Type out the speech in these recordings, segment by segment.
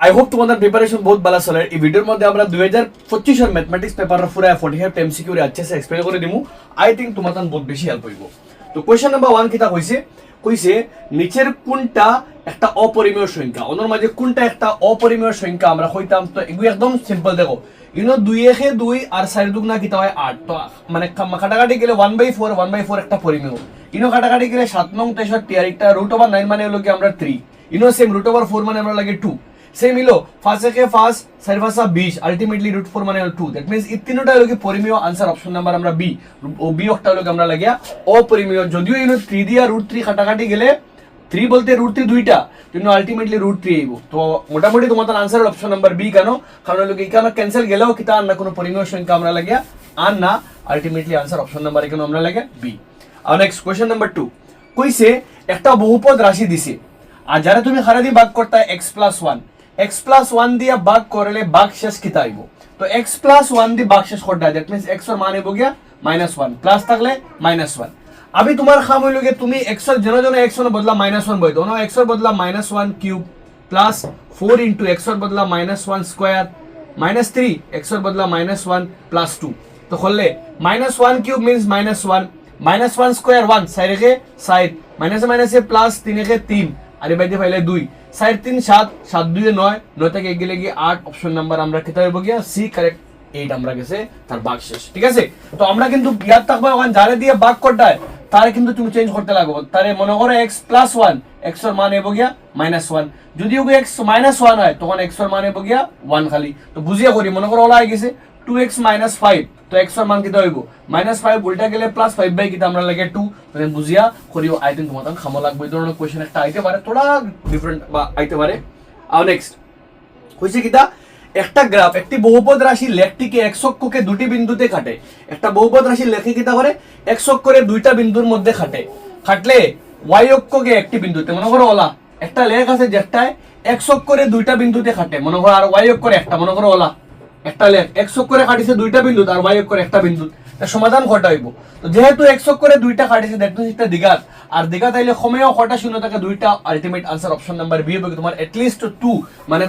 I hope তোমাদের preparation বহুত ভালো চলে। এই ভিডিওর মধ্যে আমরা 2025 এর ম্যাথমেটিক্স পেপার পুরা 45 এমসিকিউ রে अच्छे से এক্সপ্লেন করে দিমু। আই থিংক তোমাদের বহুত বেশি হেল্প হইব। তো কোশ্চেন নাম্বার 1 কিটা কইছে নিচের কোনটা একটা অপরিমেয় সংখ্যা, অন্যর মাঝে কোনটা একটা অপরিমেয় সংখ্যা আমরা কইতাম। তো এগুলো একদম সিম্পল, দেখো ইনো 2 একে 2 আর 4 দুগুণা কিটা হয় 8। তো মানে কাটাকাটি গেলে 1/4 একটা পরিমেয়। ইনো কাটাকাটি গেলে 7 নং 63 আর একটা √9 মানে হলো কি আমরা 3। ইনো সেম √4 মানে আমরা লাগে 2। সেম হলো 5 একে 5 4 5 20 আলটিমেটলি √4 মানে হলো 2। দ্যাট মিন্স এই তিনটা হলো কি পরিমেয়। আনসার অপশন নাম্বার আমরা বি। ও বি অক্টা হলো কি আমরা লাগিয়া অপরিমেয়। যদিও ইনো 3 দিয়া √3 কাটাকাটি গেলে 3 বলতে √3 দুইটা, কিন্তু আলটিমেটলি √3 আইবো। তো মোটামুটি তোমাদের আনসার অপশন নাম্বার বি। কেন? কারণ হলো কি এখানে ক্যান্সেল গেলেও কিতা আর না কোনো পরিমেয় সংখ্যা আমরা লাগিয়া আর না, আলটিমেটলি আনসার অপশন নাম্বার এখানে আমরা লাগে বি। আর নেক্সট কোশ্চেন নাম্বার 2 কইছে একটা বহুপদ রাশি দিছে আর যারা তুমি হারা দিয়ে ভাগ করতা x+1 দিয়া ভাগ করলে ভাগ শেষ কিতা আইবো। তো x+1 দিয়ে ভাগ শেষ করতে, দ্যাট মিন্স x এর মান হইব গিয়া -1, প্লাস থাকলে -1। আমি তোমার খাম হইল গিয়ে তুমি x এর জন্য x এর বদলা -1 বই দাও না, x এর বদলা -1 কিউব প্লাস 4 ইনটু x এর বদলা -1 স্কয়ার -3 x এর বদলা -1 প্লাস 2। তো করলে -1 কিউব মিন্স -1 স্কয়ার 1 সাইড একে সাইড মাইনাসে মাইনাসে প্লাস 3 একে 3 আর এই বাইতে পাইলে 2 সাইড 3 7 7 2 9 9 থেকে গেলে গিয়ে 8। অপশন নাম্বার আমরা কিতা হইব গিয়া সি কারেক্ট 8 আমরা গেছে তার ভাগ শেষ। ঠিক আছে, তো আমরা কিন্তু ইয়াদ থাকবো ওখানে যারে দিয়ে ভাগ করতে হয় তারে কিন্তু তুমি চেঞ্জ করতে লাগবে। তারে মনে করো x+1 x এর মান হইব গিয়া -1। যদি ওকে x -1 হয় তখন x এর মান হইব গিয়া 1 খালি। তো বুঝিয়া করি, মনে করো ওলা হয়ে গেছে 2x - 5, তো x এর মান কিতা হইব -5 উল্টা গেলে +5 বাই কিতা আমরা লাগে 2। মানে বুঝিয়া করিও। আই থিংক তোমাদের খামো লাগবে এই ধরনের কোশ্চেন একটা আইতে পারে, থোড়া ডিফারেন্ট বা আইতে পারে। আর নেক্সট কইছে কিতা একটা গ্রাফ একটি বহুপদ রাশি লেখটিকে x অক্ষকে দুটি বিন্দুতে কাটে। একটা বহুপদ রাশি লেখে কিতা করে x অক্ষরে দুইটা বিন্দুর মধ্যে কাটলে y অক্ষকে একটি বিন্দুতে, মনে করো ওলা একটা লেখ আছে যেটায় x অক্ষরে দুইটা বিন্দুতে কাটে, মনে করো আর y অক্ষরে একটা, মনে করো ওলা একটা লেখ x অক্ষরে কাটিছে দুইটা বিন্দু আর y অক্ষরে একটা বিন্দু, সমাধান কটা হইব। তো যেহেতু x অক্ষরে দুইটা কাটিছে দ্যাট মিন্স এটা দ্বিঘাত, আর দ্বিঘাত আইলে সময়ও কটা শূন্য থাকে দুইটা। Ultimate answer option number B হবে তোমার এটলিস্ট 2, মানে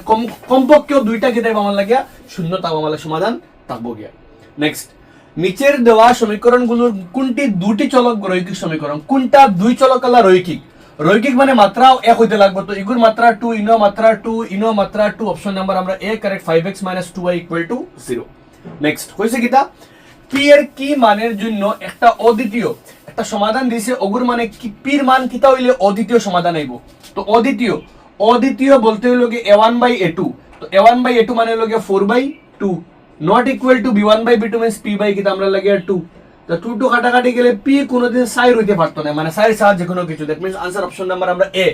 কমপক্ষেও দুইটা কি দেব আমার লাগিয়া শূন্য তাও আমার সমাধান থাকবো গিয়া। নেক্সট নিচের দেওয়া সমীকরণগুলোর কোনটি দুটি চলক রৈখিক সমীকরণ, কোনটা দুই চলক আলা রৈখিক। রৈখিক মানে মাত্রাও এক হইতে লাগবে। তো ইগুর মাত্রা 2 ইনো মাত্রা 2 ইনো মাত্রা 2। অপশন নাম্বার আমরা এ কারেক্ট 5x - 2y = 0। নেক্সট কইছে কিটা পি এর কি মানের জন্য একটা অদ্বিতীয় একটা সমাধান দিয়েছে। অগুর মানে কি পির মান কিতা হইলে অদ্বিতীয় সমাধান আইব। তো অদ্বিতীয় বলতে হইল কি a1/a2। তো a1/a2 মানে হইল কি 4/2 not equal to b1/b2 means p by কিতা আমরা লাগে 2। তো 2 কাটাকাটি গেলে p কোনোদিন সাইর হইতে পারতো না, মানে সাইর সাথে যে কোনো কিছু। That means answer option number আমরা এ।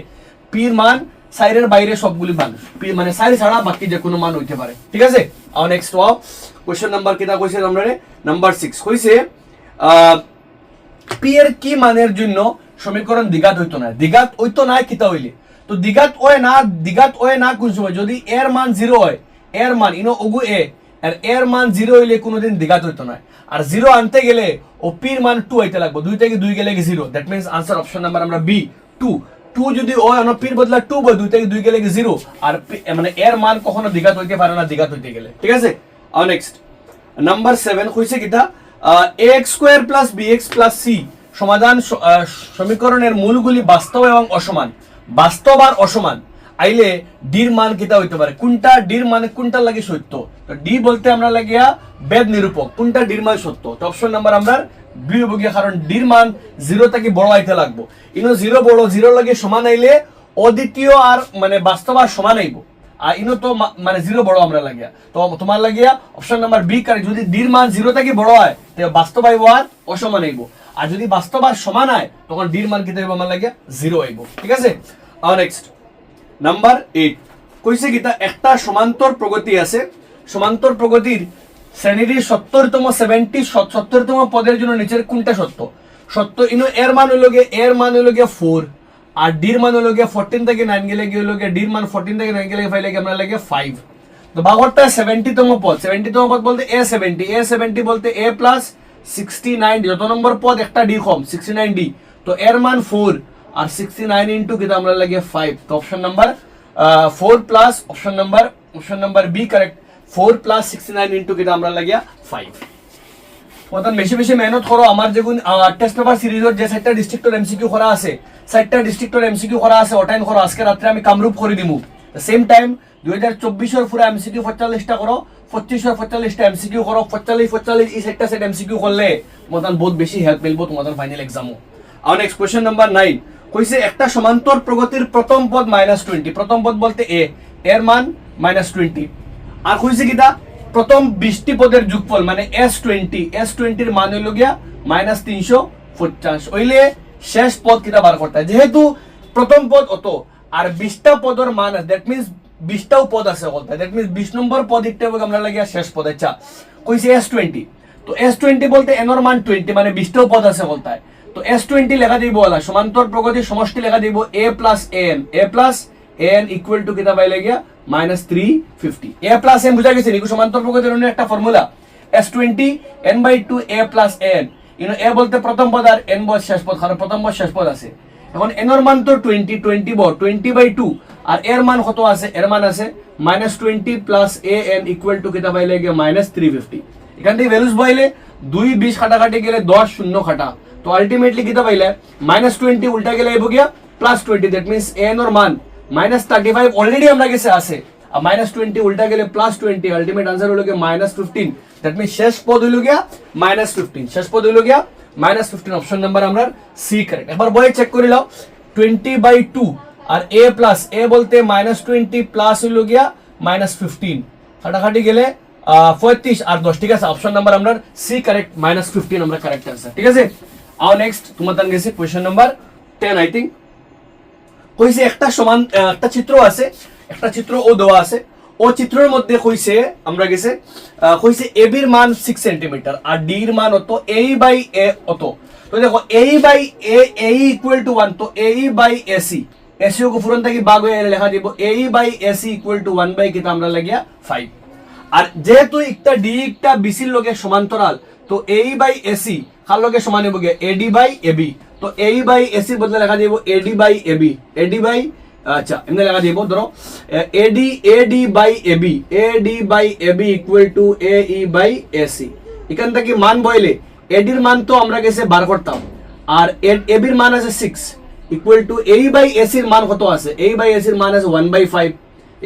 পির মান সাইরের বাইরে সবগুলি মান, পি মানে সাইর ছাড়া বাকি যে কোনো মান হইতে পারে। ঠিক আছে, আর নেক্সট কোশ্চেন নাম্বার কিটা কইছে আমরা নাম্বার 6 কইছে পি এর কি মানের জন্য সমীকরণ দ্বিঘাত হইতো না। দ্বিঘাত হইতো না কিতা হইলে, তো দ্বিঘাত হয় না কোন সময় যদি এর মান 0 হয়, এর মান ইনো ওগু এ আর এর মান 0 হইলে কোনোদিন দ্বিঘাত হইতো না। আর 0 আনতে গেলে ও পির মান 2 হইতে লাগবে, 2 থেকে 2 গেলে 0। That means answer option number আমরা বি 2 যদি ও না পির বদলা 2 বই 2 থেকে 2 গেলে 0। আর মানে এর মান কখনো দ্বিঘাত হইতে পারে না দ্বিঘাত হইতে গেলে। ঠিক আছে, আর নেক্সট নাম্বার 7 কইছে কিটা ax² + bx + c সমাধান সমীকরণের মূলগুলি বাস্তব এবং অসমান। বাস্তব আর অসমান আইলে ডির মান কিতা হইতে পারে, কোনটা ডির মানে কোনটা লাগে সত্য। তো ডি বলতে আমরা লাগিয়া বেদ নিরূপক, কোনটা ডির মান সত্য। তো অপশন নাম্বার আমরা বি হইব গিয়া, কারণ ডির মান 0 থেকে বড় আইতে লাগবো। ইনো 0 বড় 0 লাগে সমান আইলে অদ্বিতীয় আর মানে বাস্তব আর সমান আইব। আর ইনো তো মানে 0 বড় আমরা লাগিয়া, তো তোমার লাগিয়া অপশন নাম্বার বি কারেক্ট। যদি ডির মান 0 থেকে বড় হয় তাহলে বাস্তব আইব আর অসমান আইব, আর যদি বাস্তব আর সমান হয় তখন ডির মান কিতা হইব আমার লাগিয়া 0 আইব। ঠিক আছে, আর নেক্সট নাম্বার 8 কইছে কিতা একটা সমান্তর প্রগতি আছে। সমান্তর প্রগতির শ্রেণীর 70তম পদের জন্য নিচের কোনটা সত্য। ইনো এর মান হইল গিয়ে 4 আর ডির মান হইল গিয়ে 14 থেকে 9 গেলে কি হইল গিয়ে ডির মান 14 থেকে 9 গেলে পাইলে কি আমরা লাগে 5। তো ভাগরটা 70তম পদ বলতে a70 বলতে a + 69 যত নম্বর পদ একটা ডি কম 69d। তো এর মান 4 আর 69 ইনটু কিতা আমরা লাগে 5। তো option number 4 plus option number B correct 4 plus 69 into কিতা আমরা লাগিয়া 5 মতন বেশি বেশি মেহনত করো আমার যেগুন টেস্ট পেপার সিরিজের যে 4টা ডিস্ট্রিক্টর এমসিকিউ করা আছে 4টা ডিস্ট্রিক্টর এমসিকিউ করা আছে ওটাইন করো আজকে রাতে আমি কামরূপ করে দিমু সেম টাইম 2024 এর পুরো এমসিকিউ 45টা করো 25 এর 45টা এমসিকিউ করো 45 এই 4টা সেট এমসিকিউ করলে মতন বহুত বেশি হেল্প মিলবো তোমাদের ফাইনাল এক্সামও আর নেক্সট কোশ্চেন নাম্বার 9 কইছে একটা সমান্তর প্রগতির প্রথম পদ -20 প্রথম পদ বলতে এ এর মান -20 আর কইছে কিটা প্রথম 20টি পদের যোগফল মানে S20 এর মান হইল গিয়া -350 হইলে শেষ পদ কিটা বার করতে হয় যেহেতু প্রথম পদ অত আর 20টা পদের মান আছে দ্যাট মিন্স 20টাও পদ আছে বলতে দ্যাট মিন্স 20 নম্বর পদ একটা আমরা লাগিয়া শেষ পদ আচ্ছা কইছে S20 তো S20 বলতে n এর মান 20 মানে 20টাও পদ আছে বলতে তো S20 লেখা দিব বলা সমান্তর প্রগতির সমষ্টি লেখা দিব a plus an equal to কিটা পাইলে গিয়া -350 a plus n বুঝা গেছে নিকো সমান্তর প্রগতির অন্য একটা formula S20 n/2 a plus n a বলতে প্রথম পদ আর n বল শেষ পদ কারণ প্রথম পদ শেষ পদ আছে এখন n এর মান তো 20/2 আর এর মান কত আছে এর মান আছে -20 plus an ইকুয়াল টু কিটা পাইলে গিয়া -350 এখান থেকে ভ্যালুস পাইলে 2 20 কাটাকাটি গেলে 10 শূন্য কাটা তো আলটিমেটলি কিটা পাইলে -20 উল্টা গেলে এবো গিয়া +20 দ্যাট মিন্স an এর মান -35 অলরেডি আমরা কাছে আছে আর -20 উল্টা গেলে +20 আলটিমেট आंसर হলো গিয়া -15 দ্যাট মিন্স শেষ পদ হলো গিয়া -15 শেষ পদ হলো গিয়া -15 অপশন নাম্বার আমরা সি কারেক্ট একবার বই চেক করে নাও 20/2 আর a বলতে -20 প্লাস হলো গিয়া -15 কাটাকাটি গেলে 35 আর 10 ঠিক আছে অপশন নাম্বার আমরা সি কারেক্ট -15 আমরা কারেক্ট आंसर ঠিক আছে আর নেক্সট তোমাদের কাছে কোশ্চেন নাম্বার 10 আই থিংক কইছে একটা সমান একটা চিত্র আছে একটা চিত্র ও দেওয়া আছে ও চিত্রের মধ্যে কইছে আমরা গেছে কইছে ab এর মান 6 সেমি আর d এর মান হতো a/a অত তো দেখো a/a ইকুয়াল টু 1 তো a/ac ac को ফুরন থেকে ভাগ হয়ে লেখা দিব a/ac ইকুয়াল টু 1 কিটা আমরা লাগিয়া 5 আর যেহেতু একটা d একটা bc এর লগে সমান্তরাল তো a/ac কার লগে সমান হবে ad/ab তো a/ac এর বদলে লেখা দিব ad/ab আচ্ছা এমনি লেখা দিব ধরো ad/ab ইকুয়াল টু ae/ac এখান থেকে মান বইলে ad এর মান তো আমরা কাছে বার করতাম আর ab এর মান আছে 6 ইকুয়াল টু ae/ac এর মান কত আছে ae/ac এর মান আছে 1/5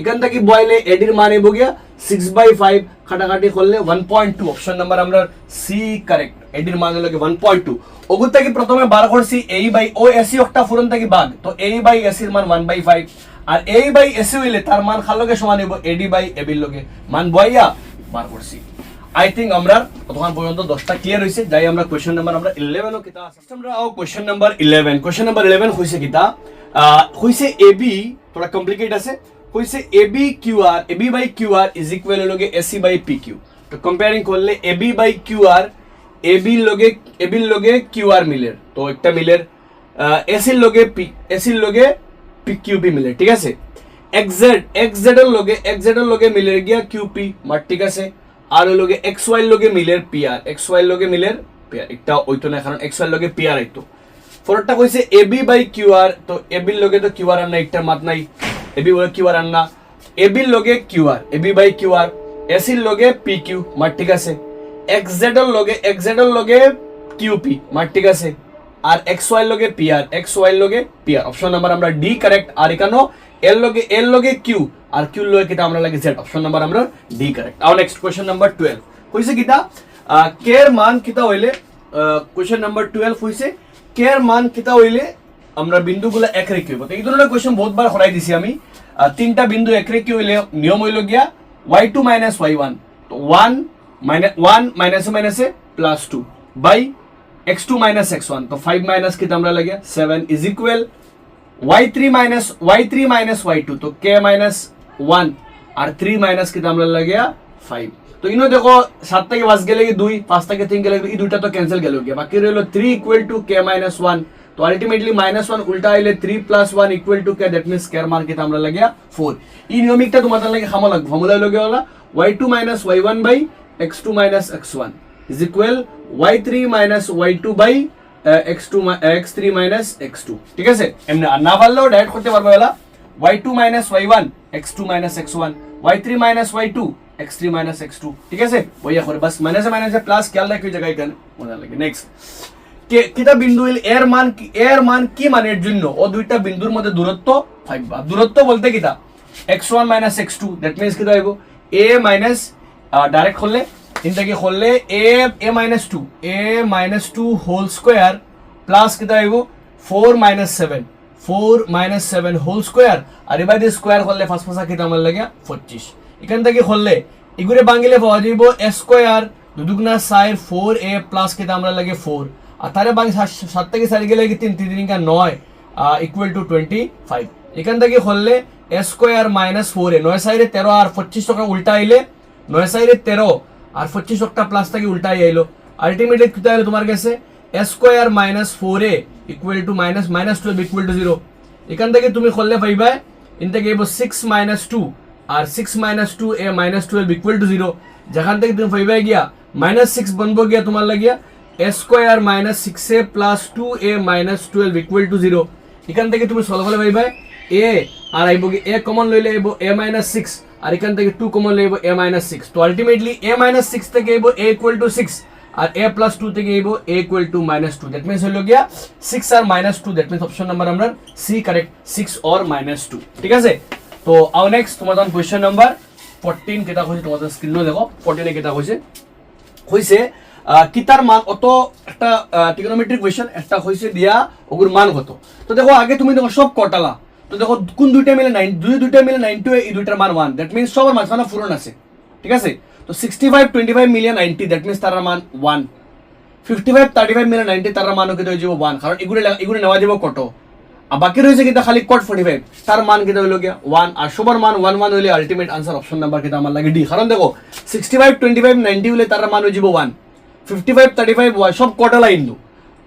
এখান থেকে বইলে ad এর মান হবে গিয়া 6/5 কাটাকাটি করলে 1.2 অপশন নাম্বার আমরা সি কারেক্ট ad এর মান হলো 1.2 ওগুত থেকে প্রথমে বার করছি ae/ac একটা ফুরন থেকে ভাগ তো ae/ac এর মান 1/5 আর ae/ac হইলে তার মান কার লগে সমান হবে ad/ab এর লগে মান বইয়া বার করছি আই থিংক আমরা তখন পর্যন্ত 10টা ক্লিয়ার হইছে যাই আমরা কোশ্চেন নাম্বার আমরা 11 ও কিতা আছে আমরা আও কোশ্চেন নাম্বার 11 হইছে কিতা হইছে ab থোড়া কমপ্লিকেট আছে কইছে ab/qr ইজ ইকুয়াল হলো ac/pq তো কম্পেয়ারিং করলে ab/qr ab এর লগে qr মিলের তো একটা মিলের ac এর লগে qp মিলের ঠিক আছে xz এর লগে মিলের গিয়া qp মার ঠিক আছে আর এর লগে xy এর লগে মিলের xy এর লগে মিলের একটা হইতো না কারণ xy এর লগে pr হইতো ফরটা কইছে ab/qr তো ab এর লগে তো qr আর না একটা মাত নাই ab বলে qr আর না ab এর লগে qr ab/qr ac এর লগে pq মার ঠিক আছে xz এর লগে qp মার ঠিক আছে আর xy এর লগে pr অপশন নাম্বার আমরা ডি কারেক্ট আর এখানেও এর লগে q আর q এর লগে কিটা আমরা লাগে z অপশন নাম্বার আমরা ডি কারেক্ট আর নেক্সট কোশ্চেন নাম্বার 12 কইছে কিটা k এর মান কিটা হইলে কোশ্চেন নাম্বার 12 হইছে k এর মান কিটা হইলে আমরা বিন্দুগুলো একরেখী হইব তো এই ধরনের কোশ্চেন বহুতবার করাই দিছি আমি তিনটা বিন্দু একরেখী হইলে নিয়ম হইল গিয়া y2 - y1 তো 1 - +2 বাই x2 - x1 তো 5 মাইনাস কিটা আমরা লাগে 7 ইজ ইকুয়াল y3 - y2 তো k - 1 আর 3 মাইনাস কিটা আমরা লাগে 5 তো ইনো দেখো 7 থেকে 5 গেলে 2 5 থেকে 3 গেলে এই দুইটা তো ক্যান্সেল গেল গিয়া বাকি রইলো 3 ইকুয়াল টু k - 1 তো আলটিমেটলি -1 উল্টা আইলে 3 + 1 equal to k that means k এর মান কিটা আমরা লাগে 4 এই নিয়মিকটা তোমাদের লাগে খামা লাগবে ফর্মুলা লগে হলো y2 - y1 by x2 - x1 is equal y3 - y2 by x3 - x2 ঠিক আছে এমনি আর না পারলেও ডাইরেক্ট করতে পারবে এলা y2 minus y1 x2 minus x1 y3 minus y2 x3 minus x2 ঠিক আছে বইয়া করে বাস মাইনাসে মাইনাসে প্লাস খেয়াল রাখি জায়গায় কেন মনে লাগে নেক্সট কিটা বিন্দু হইল এর মান কি মানের জন্য ও দুইটা বিন্দুর মধ্যে দূরত্ব থাকবে দূরত্ব বলতে কিটা x1 minus x2 that means কিটা হইব a minus ডাইরেক্ট করলে ইনটাকে করলে a minus 2 whole square plus কিটা হইব 4 minus 7 হোল স্কয়ার আর এবার দিয়ে স্কয়ার করলে ফার্স্ট পাশা কিটা আমার লাগে 25 এখান থেকে করলে এগুরে ভাঙিলে পাওয়া যাইব a স্কয়ার দুদুগুনা 4a প্লাস কিটা আমরা লাগে 4 আর তারে বাকি 7 থেকে 4 গেলে 3 3 কা 9 ইকুয়াল টু 25 এখান থেকে করলে a স্কয়ার মাইনাস 4a 9 সাইরে 13 আর 25 টাকা উল্টা আইলে 9 সাইরে 13 আর 25 টাকা প্লাস থেকে উল্টা আইলো আলটিমেটলি কত হলো তোমার কাছে a square minus 4a equal to minus 12 equal to 0 এখান থেকে তুমি করলে পাইবা ইন থেকে এবো 6 minus 2 আর 6 minus 2a minus 12 equal to 0 যেখান থেকে তুমি পাইবা গিয়া -6 বনবো গিয়া তোমার লাগিয়া a square minus 6a plus 2a minus 12 equal to 0 এখান থেকে তুমি সলভ করলে পাইবা a আর আইবো কি a কমন লইলে আইবো a minus 6 আর এখান থেকে 2 কমন লইবো a minus 6 তো আলটিমেটলি a minus 6 থেকে আইবো a ইকুয়াল টু 6 আর a plus 2 থেকে আইবো a equal to -2 that means হলো গিয়া 6 আর -2 দ্যাট মিন্স অপশন নাম্বার আমরা সি কারেক্ট 6 or -2 ঠিক আছে তো আও নেক্সট তোমাদের কোশ্চেন নাম্বার 14 কেটা কইছে তোমাদের স্ক্রিনে দেখো 14 এ কেটা কইছে কিতার মান অত একটা ট্রিগোনোমেট্রিক কোশ্চেন একটা হইছে দিয়া ওগুর মান কত তো দেখো আগে তুমি দেখো সব কটালা তো দেখো কোন দুইটা মিলে 9 দুইটা মিলে 92 এই দুইটার মান 1 দ্যাট মিন্স সবার মাঝখানে পূরণ আছে ঠিক আছে তো 65 25 মিলে 90 দ্যাট মিন্স তার মান 1 55 35 মিলে 90 তার মান কত হয়ে যাবে 1 কারণ এগুলো নেওয়া যাবে কত আর বাকি রয়েছে কিন্তু খালি কোড 45 তার মান কত হইলো গিয়া 1 আর সবার মান 1 1 হইলে আলটিমেট आंसर অপশন নাম্বার কত আমার লাগে ডি কারণ দেখো 65 25 90 হইলে তার মান হয়ে যাবে 1 55 35 সব কটালা ইন্দু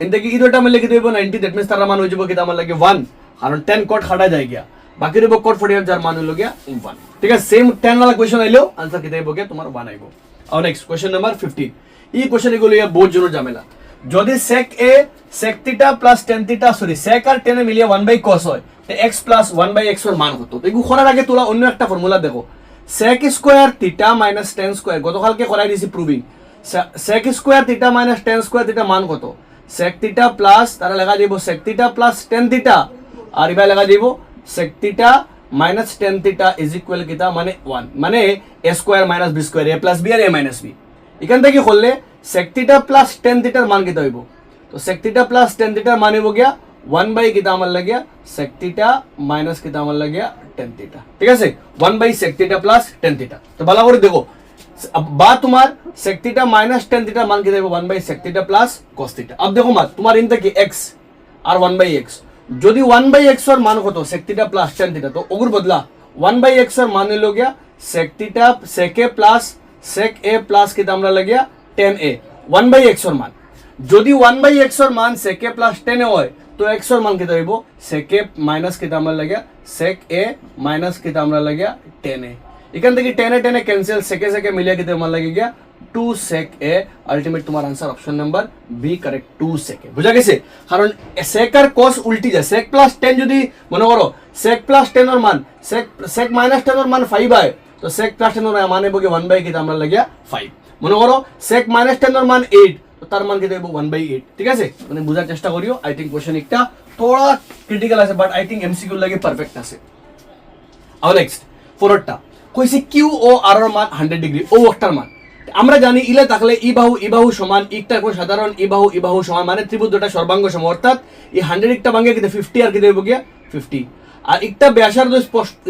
এনতে কি ইদোটা মিলে কত হইব 90 দ্যাট মিন্স তার মান হয়ে যাবে কত আমার লাগে 1 কারণ 10 কোড খাটা যায় গিয়া বাকি রইব কোড 45 যার মান হইলো গিয়া 1 ঠিক আছে সেম 10 वाला क्वेश्चन আইলো आंसर কত হইব গিয়া তোমার 1 আইবো আর নেক্সট কোশ্চেন নাম্বার 15 এই কোশ্চেন এগুলো ইয়া বহুত জরুরি ঝামেলা যদি sec a sec θ plus tan θ sorry sec R tan এ মিলিয়ে 1/cos হয় তো x plus 1/x এর মান কত তো এগুলো করার আগে তোলা অন্য একটা ফর্মুলা দেখো sec square θ minus tan square গতকালকে করাই দিছি proving sec square θ minus tan square θ মান কত sec θ plus তারা লেখা দিব sec θ plus tan θ আর এবারে লেখা দিব sec θ minus tan θ is equal কিটা মানে 1 মানে a square minus b square a plus b আর a minus b এখান থেকে করলে sec θ plus tan θ এর মান কত হইব তো sec θ plus tan θ এর মান হইব গিয়া 1 বাই কিটা আমার লাগিয়া sec θ minus কিটা আমার লাগিয়া tan θ ঠিক আছে 1 বাই sec θ plus tan θ তো ভালো করে দেখো বা তোমার sec θ minus tan θ এর মান কত হইব 1 বাই sec θ plus cos θ अब देखो मत तुम्हार इनता की x আর 1 বাই x যদি 1 বাই x এর মান কত sec θ plus tan θ তো ওগুর বদলা 1 বাই x এর মান হইল গিয়া sec θ sec a plus sec a plus কিটা আমরা লাগিয়া tan a 1 বাই x এর মান যদি 1 বাই x এর মান sec a plus tan a হয় তো x এর মান কত হইব sec a minus কিটা আমরা লাগিয়া sec a minus কিটা আমরা লাগিয়া tan a এখান থেকে tan a cancel sec a মিলিয়ে কিটা মান লাগে গিয়া 2 sec a আলটিমেট তোমার answer option number B correct 2 sec a বুঝা গেছে কারণ sec আর cos উল্টি যায় sec plus tan যদি মনে করো sec plus tan এর মান sec minus tan এর মান 5 হয় তো sec plus tan এর মান হবে 1 বাই কিটা আমরা লাগিয়া 5 মনে করো sec minus tan এর মান 8 তো তার মান কত হবে 1/8 ঠিক আছে মানে বুঝার চেষ্টা করিও আই থিংক কোশ্চেন একটা থোড়া ক্রিটিক্যাল আছে বাট আই থিংক এমসিকিউ লাগে পারফেক্ট আছে আর নেক্সট ফরওয়ার্ডটা কইছে কিউ ও আর এর মান 100 ডিগ্রি ও একটার মান আমরা জানি ইলে থাকলে ই বাহু সমান একটা কোন সাধারণ ই বাহু সমান মানে ত্রিভুজ দুটো সর্বাঙ্গ সম অর্থাৎ এই 100 একটা ভাঙে কিতে 50 আর কিতে হইব গিয়া 50 আর একটা ব্যাসার্ধ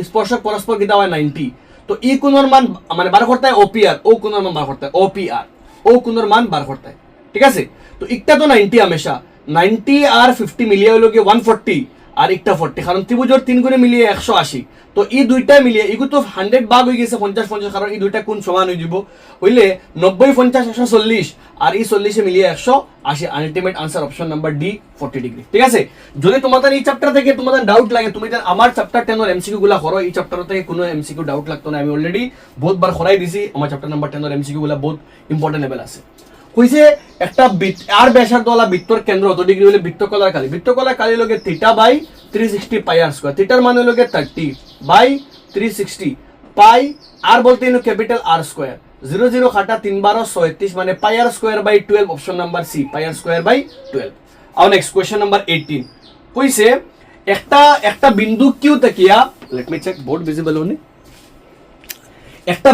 স্পর্শক পরস্পর কিটা হয় 90 তো ই কোণের মান মানে বার করতে হয় ওপিআর ও কোণের মান বার করতে হয় ওপিআর ও কোণের মান বার করতে হয় ঠিক আছে তো একটা তো 90 हमेशा 90 আর 50 মিলিয়ে হলো কি 140 আর একটা 40 কারণ ত্রিভুজের তিন গুণে মিলিয়ে 180 তো এই দুইটা মিলিয়ে ইগু তো 100 ভাগ হয়ে গেছে 50 50 কারণ এই দুইটা কোণ সমান হয়ে যাব হইলে 90 50 140 আর এই 40 এ মিলিয়ে 180 ultimate answer option number D 40 degree ঠিক আছে যদি তোমাদের এই চ্যাপ্টার থেকে তোমাদের ডাউট লাগে তুমি জান আমার চ্যাপ্টার 10 এর এমসিকিউ গুলা করো এই চ্যাপ্টার থেকে কোনো এমসিকিউ ডাউট লাগতো না আমি অলরেডি বহুতবার করাই দিছি আমার চ্যাপ্টার নাম্বার 10 এর এমসিকিউ গুলা বহুত ইম্পর্টেন্ট লেভেল আছে কইছে একটা আর ব্যাসার্ধওয়ালা বৃত্তর কেন্দ্র কত ডিগ্রি হলে বৃত্তকলার কালি লগে θ বাই 360 পাই আর স্কোয়ার, থিটার মান হলো 30/360 পাই আর বলতে ইনো ক্যাপিটাল আর স্কোয়ার, 0 0 খাটা 3 12 36 মানে pi r square by 12, option number C pi r square by 12। আর নেক্সট কোয়েশ্চন নাম্বার 18 কইছে একটা বিন্দু কিউ তাকিয়া, let me check board visible হনি, একটা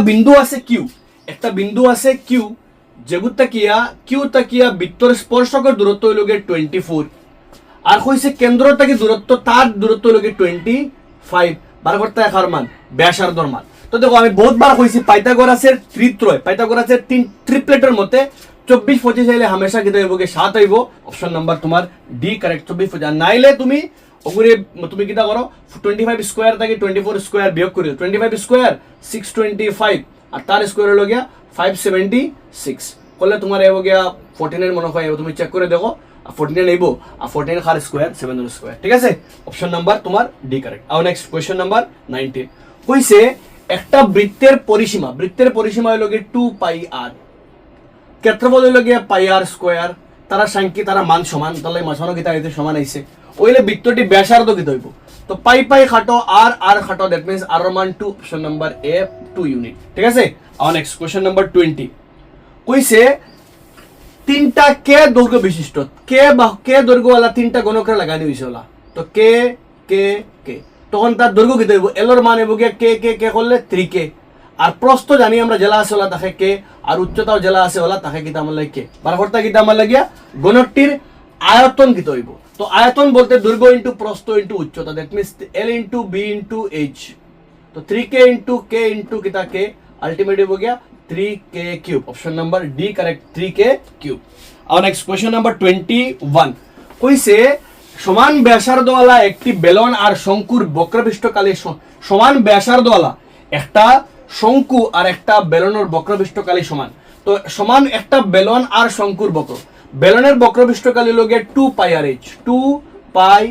বিন্দু আছে কিউ, যেগুত তাকিয়া বৃত্তর স্পর্শকের দূরত্ব হইল 24 আর কইছে কেন্দ্র থেকে দূরত্ব তার দূরত্ব হইল 25, বার করতে একার মান ব্যাসার্ধর মান। তো দেখো আমি বহুতবার কইছি পাইথাগোরাসের ট্রিপ্লেটের মধ্যে 24 25 আইলে হামেশা কি হইব 7 হইব, অপশন নাম্বার তোমার ডি কারেক্ট 24 25। নাইলে তুমি ওগুরে তুমি কিটা করো 25 স্কয়ার থেকে 24 স্কয়ার বিয়োগ করিও, 25 স্কয়ার 625 আর তার স্কয়ার হলো গিয়া 576 করলে তোমার এবো গিয়া 14 এর মনে হয়, তুমি চেক করে দেখো 14 নেইব আর 14 খার স্কয়ার 7 এর স্কয়ার, ঠিক আছে, অপশন নাম্বার তোমার ডি কারেক্ট। আর নেক্সট কোশ্চেন নাম্বার 19 কইছে একটা বৃত্তের পরিসীমা হলো গিয়ে 2 পাই আর, ক্ষেত্রফল হলো গিয়া পাই আর স্কয়ার, তারা মান সমান, তাহলে মাঝখানে কিতা হইতে সমান আইছে, ওইলে বৃত্তটি ব্যাসার্ধ কিতা হইব, তো পাই খাটো আর খাটো, দ্যাট মিন্স আর মান 2, অপশন নাম্বার এ 2 ইউনিট, ঠিক আছে। আর নেক্সট কোশ্চেন নাম্বার 20 কইছে তিনটা কে দৈর্ঘ্য বিশিষ্ট, কে দৈর্ঘ্যওয়ালা তিনটা গণকের লাগানি হইছে ওলা, তো কে তখন তার দৈর্ঘ্য কিতা হইব, এলর মান হইব গিয়া কে করলে 3k, আর প্রস্থ জানি আমরা জেলা আছে ওলা তাকে কে, আর উচ্চতাও জেলা আছে ওলা তাকে কিতা আমার লাগে কে, বারকর্তা কিতা আমার লাগিয়া গণকটির আয়তন কিতা হইব, তো আয়তন বলতে দৈর্ঘ্য ইনটু প্রস্থ ইনটু উচ্চতা, that means l into B into H, তো 3k ইনটু কে ইনটু কিতা কে, আলটিমেট হইব গিয়া 3k cube, option number D correct 3k cube. আর নেক্সট কোশ্চেন নাম্বার 21 কইছে সমান ব্যাসার্ধওয়ালা একটি বেলন আর শঙ্কুর বক্রপৃষ্ঠকালী, সমান ব্যাসার্ধওয়ালা একটা শঙ্কু আর একটা বেলনের বক্রপৃষ্ঠকালী সমান, তো সমান একটা বেলন আর শঙ্কুর বেলনের বক্রপৃষ্ঠকালী লগে 2 পাই আর এইচ, 2 পাই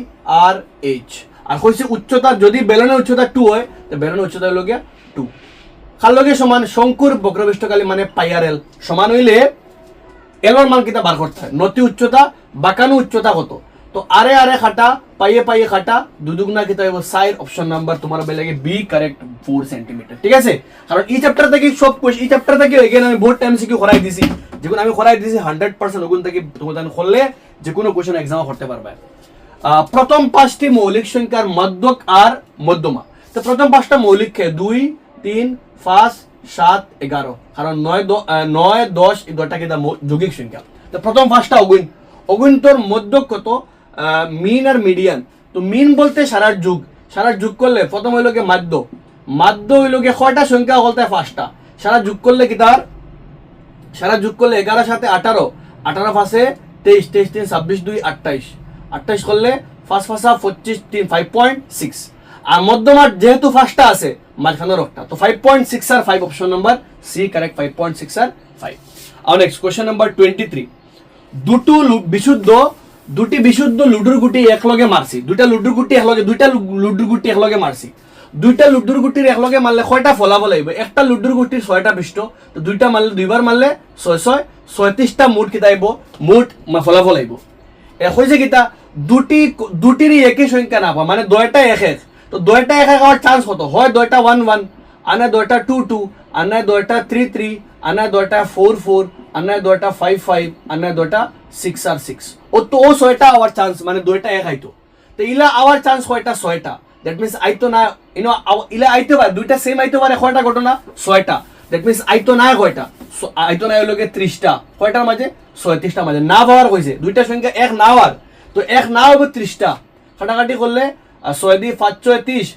আর এইচ, আর কইছে উচ্চতা যদি বেলনের উচ্চতা 2 হয় তো বেলনের উচ্চতা হলো গিয়া 2, কার লগে সমান শঙ্কুর বক্রপৃষ্ঠকালী মানে পাই আর এল সমান হইলে এলর মান কিতা বার করতে হয়, নতি উচ্চতা বাঁকানো উচ্চতা কত, তো আরে খাটা পাইয়ে খাটা দুদুগুনা কিতা হইব 4, অপশন নাম্বার তোমার বেলাগে বি কারেক্ট 4 সেন্টিমিটার, ঠিক আছে। কারণ এই চ্যাপ্টার থেকে এই চ্যাপ্টার থেকে এগেন আমি বহুত টাইম সিকিউ করাই দিছি, যেগুলো আমি করাই দিছি 100% ওগুন থেকে তোমাদের করলে যে কোনো কোশ্চেন এক্সাম করতে পারবে। প্রথম 5টি মৌলিক সংখ্যার মধ্যক আর মধ্যমা, তো প্রথম 5টা মৌলিক 2 3 5 7 11, কারণ 9 10 এই দুটো কিতা যৌগিক সংখ্যা, তো প্রথম 5টা অগুণ তোর মধ্যক কত, মিন আর মিডিয়ান, তো মিন বলতে সারার যুগ করলে প্রথম হইল গিয়ে মাধ্য হইল গিয়ে কয়টা সংখ্যা বলতে 5টা, সারা যুগ করলে কি তার 11 সাথে 18 5 23 23 3 26 2 28 করলে 5 5 25 3 5.6, আর মধ্যমার যেহেতু 5টা আছে মাঝখানের একটা, তো 5.6 আর 5, অপশন নাম্বার সি কারেক্ট 5.6 আর 5। আর নেক্সট কোশ্চেন নাম্বার 23 দুটি বিশুদ্ধ লুডুর গুটি একলগে মারছি, দুইটা লুডুর গুটি মারছি, দুইটা লুডুর গুটির একলগে মারলে কয়টা ফলাফল আইব, একটা লুডুর গুটির 6টা পৃষ্ঠ, তো দুইটা মারলে দুইবার মারলে 6 36টা মোট কিতা আইব, মোট ফলাফল আইব। হয়েছে কিতা দুটিরই একই সংখ্যা না পাওয়া, মানে দয়টা এক, তো দয়টা এক হওয়ার চান্স কত হয়, দয়টা 1 1, আনা দয়টা 2 2, আনা দয়টা 3 3, আনা দয়টা 4 4, আনা দয়টা 5 5, আনা দয়টা 6 আর 6, ও তো ও 6টা আওয়ার চান্স মানে দয়টা এক আইতো, তো ইলা আওয়ার চান্স কয়টা 6টা, দ্যাট মিন্স আইতো না ইলা আইতে পারে দুইটা সেম আইতে পারে কয়টা ঘটনা 6টা, দ্যাট মিন্স আইতো না কয়টা, আইতো না হলো 30টা, কয়টার মাঝে 36টার মাঝে, না পাওয়ার কইছে দুইটা সংখ্যা এক না হওয়ার, তো এক না হবে 30টা, কাটাকাটি করলে 6 দিয়ে 5 6 30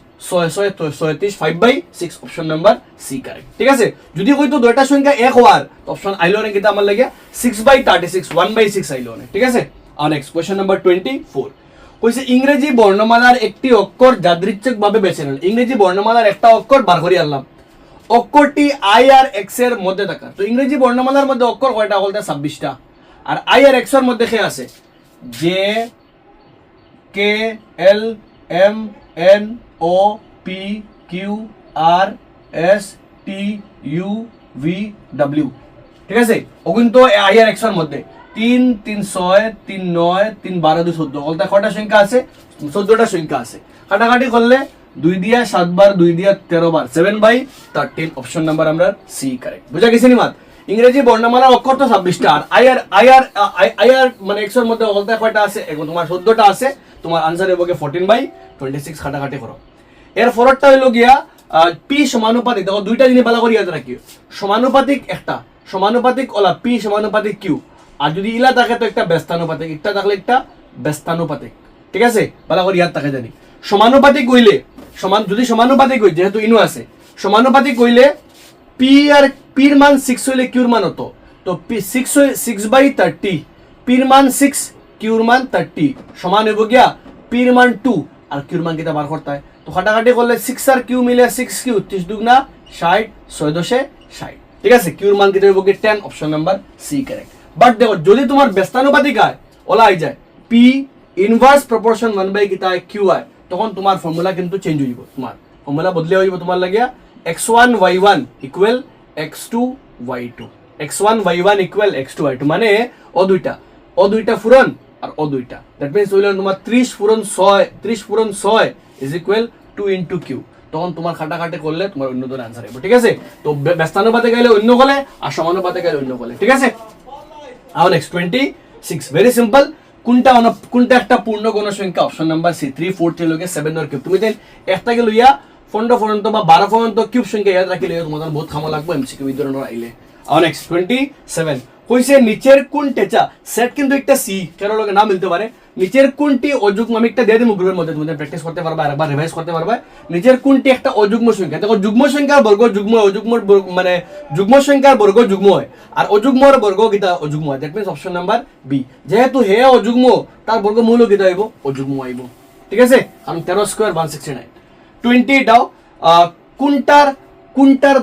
5/6, অপশন নাম্বার সি কারেক্ট, ঠিক আছে। যদি কইতো দুইটা সংখ্যা এক হওয়ার, অপশন আইলো না কিতা আমার লাগে 6/36 1/6 আইলো না, ঠিক আছে। আর নেক্সট কোশ্চেন নাম্বার 24 কইছে ইংরেজি বর্ণমালার একটি অক্ষর যাদৃচ্ছিকভাবে বেছে নেন, ইংরেজি বর্ণমালার একটা অক্ষর বার করে আনলাম, অক্ষরটি আই আর এক্স এর মধ্যে থাকা, তো ইংরেজি বর্ণমালার মধ্যে অক্ষর কয়টা বলতে 26টা, আর আই আর এক্স এর মধ্যে কে আছে, J K L M N O P Q R S T U V W, ঠিক আছে, ও কিন্তু আই আর এক্স এর মধ্যে, 3 3 6 3 9 3 12 2 14 অলটা কয়টা সংখ্যা আছে 14টা সংখ্যা আছে কাটাকাটি করলে 2 দিয়া 7 বার 2 দিয়া 13 বার 7/13 অপশন নাম্বার আমরা সি কারেক্ট বুঝা গেছে নি মাত ইংরেজি বর্ণমালার অক্ষর তো 26টা আর আইআর মানে এক্স এর মধ্যে অলটা কয়টা আছে এখন তোমার 14টা আছে তোমার आंसर হবে 14/26 কাটাকাটি করো এর পরেরটা হলো গিয়া পি সমানুপাতিক দেখো দুইটা জিনিস ভালো করে ইয়াদ রাখিও সমানুপাতিক একটা সমানুপাতিক ওলা পি সমানুপাতিক কিউ আর যদি ইলা থাকে তো একটা ব্যস্তানুপাতিক একটা থাকলে একটা ব্যস্তানুপাতিক ঠিক আছে ভালো করে ইয়াদ থাকে জানি সমানুপাতিক কইলে যদি সমানুপাতিক কই যেহেতু ইনো আছে সমানুপাতিক কইলে পি আর পির মান 6 হইলে কিউর মান হতো তো পি 6/30 পির মান 6 কিউর মান 30 সমান হইব গিয়া পির মান 2 আর কিউর মান কিটা বার করতে হয় তো কাটাকাটি করলে 6 আর কিউ মিলে 6 কিউ 30 দুগুনা 60 6 10 60 ঠিক আছে কিউর মান কিটা হইব কি 10 option number C correct but দেখো যদি তোমার ব্যস্তানুপাতিক হয় ওলা আই যায় পি ইনভার্স প্রপোর্শন 1 কিটা কিউ হয় তখন তোমার ফর্মুলা কিন্তু চেঞ্জ হইব তোমার ফর্মুলা বদলে হইব তোমার লাগিয়া x1 y1 equal x2 y2 x1 y1 equal x2 y2 মানে ও দুইটা ফুরন আর ও দুইটা দ্যাট মিন্স হইল তোমার 30 ফুরন 6 ইজ ইকুয়াল 2 ইনটু q তখন তোমার কাটাকাটি করলে তোমার অন্য ধরনের आंसर হবে ঠিক আছে তো ব্যস্তানুপাতে গেলে অন্য গলে আর সমানুপাতে গেলে অন্য গলে ঠিক আছে আর নেক্সট 26 ভেরি সিম্পল কোনটা একটা পূর্ণ গণ সংখ্যা অপশন নাম্বার সি 3 4 3 লগে 7 এর কিউব তুমি দেন একটাকে লইয়া 15 পর্যন্ত বা 12 পর্যন্ত কিউব সংখ্যা ইয়াদ রাখিলে তোমাদের বহুত খামো লাগবে এমসিকিউ বিদ্যুৎ আইলে আর নেক্সট 27 কইছে নিচের কোনটা সেট কিন্তু একটা সি কারো লগে না মিলতে পারে নিচের কোনটি অযুগ্ম আমি একটা দিয়ে দিই গ্রুপের মধ্যে তুমি প্র্যাকটিস করতে পারবা আরেকবার রিভাইজ করতে পারবা নিচের কোনটি একটা অযুগ্ম সংখ্যা দেখো যুগ্ম সংখ্যার বর্গ যুগ্ম অযুগ্ম মানে যুগ্ম সংখ্যার বর্গ যুগ্ম হয় আর অযুগ্মর বর্গ কিটা অযুগ্ম হয় that means option number B যেহেতু হে অযুগ্ম তার বর্গমূল কিটা হইব অযুগ্ম হইব ঠিক আছে কারণ 13 স্কয়ার 169 20 দাও কোনটার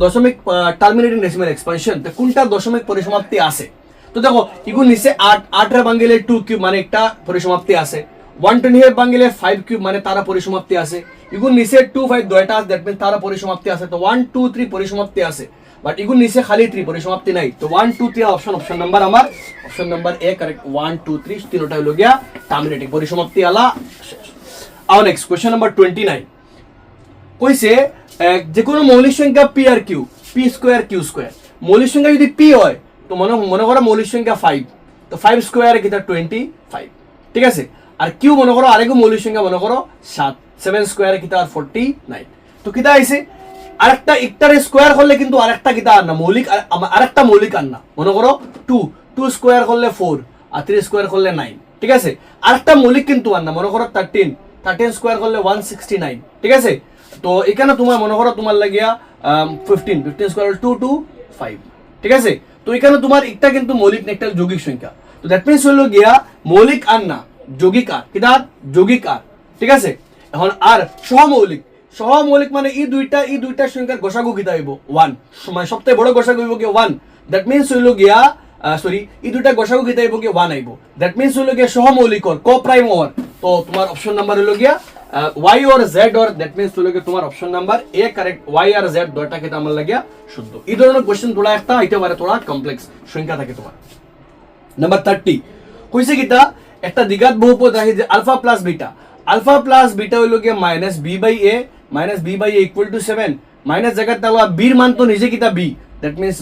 দশমিক টার্মিনেটিং ডেসিমাল এক্সপানশন তো কোনটার দশমিক পরিসমাপ্তি আছে তো দেখো ইগুন নিচে 8 এর ভাঙিলে 2 কিউব মানে একটা পরিসমাপ্তি আছে 120 এর ভাঙিলে 5 কিউব মানে তারা পরিসমাপ্তি আছে ইগুন নিচে 2 5 দুইটা আছে দ্যাট মিন্স তারা পরিসমাপ্তি আছে তো 1 2 3 পরিসমাপ্তি আছে বাট ইগুন নিচে খালি 3 পরিসমাপ্তি নাই তো 1 2 3 অপশন নাম্বার আমার অপশন নাম্বার এ কারেক্ট 1 2 3 তিনটা হলো গিয়া টার্মিনেটিং পরিসমাপ্তি আলা আর নেক্সট কোশ্চেন নাম্বার 29 কইছে যে কোনো মৌলিক সংখ্যা পি আর Q P square Q square মৌলিক সংখ্যা যদি পি হয় তো মনে করো মৌলিক সংখ্যা 5 তো 5 স্কয়ারে কিটা 25 ঠিক আছে আর কিউ মনে করো আরেকো মৌলিক সংখ্যা মনে করো 7 স্কয়ারে কিটা 49 তো কিটা আইছে আরেকটা একটার স্কয়ার করলে কিন্তু আরেকটা কিটা আর না মৌলিক আরেকটা মৌলিক আর না মনে করো 2 স্কয়ার করলে 4 আর 3 স্কয়ার করলে 9 ঠিক আছে আরেকটা মৌলিক কিন্তু আর না মনে করো 13 স্কয়ার করলে 169 ঠিক আছে তো এখানে তোমার মনে করো তোমার লাগিয়া 15 স্কয়ার 2 2 5 ঠিক আছে তো এখানে তোমার একটা কিন্তু মৌলিক না একটা যৌগিক সংখ্যা তো দ্যাট মিন্স হলো গিয়া মৌলিক আর না যৌগিক আর কিটা যৌগিক আর ঠিক আছে এখন আর সহমৌলিক মানে এই দুইটা সংখ্যার গসাগু কিটা হইব 1 মানে সবথেকে বড় গসাগু হইব কি 1 দ্যাট মিন্স হলো গিয়া সরি এই দুইটা গসাগু কিটা হইব কি 1 আইব দ্যাট মিন্স হলো গিয়া সহমৌলিক আর কোপ্রাইম আর তো তোমার অপশন নাম্বার হলো গিয়া y or z or that means হলো কি তোমার option number A correct y আর z দুইটা কিটা আমার লাগিয়া শুদ্ধ এই ধরনের কোশ্চেন তোলা একটা হইতে পারে তোলা কমপ্লেক্স সংখ্যা থাকে তোমার নাম্বার 30 কইছে কিটা একটা দ্বিঘাত বহুপদ আছে যে আলফা প্লাস বিটা হইলো কি -b/a ইকুয়াল টু 7 মাইনাস জায়গায় তাহলে b এর মান তো নিজে কিটা b দ্যাট মিন্স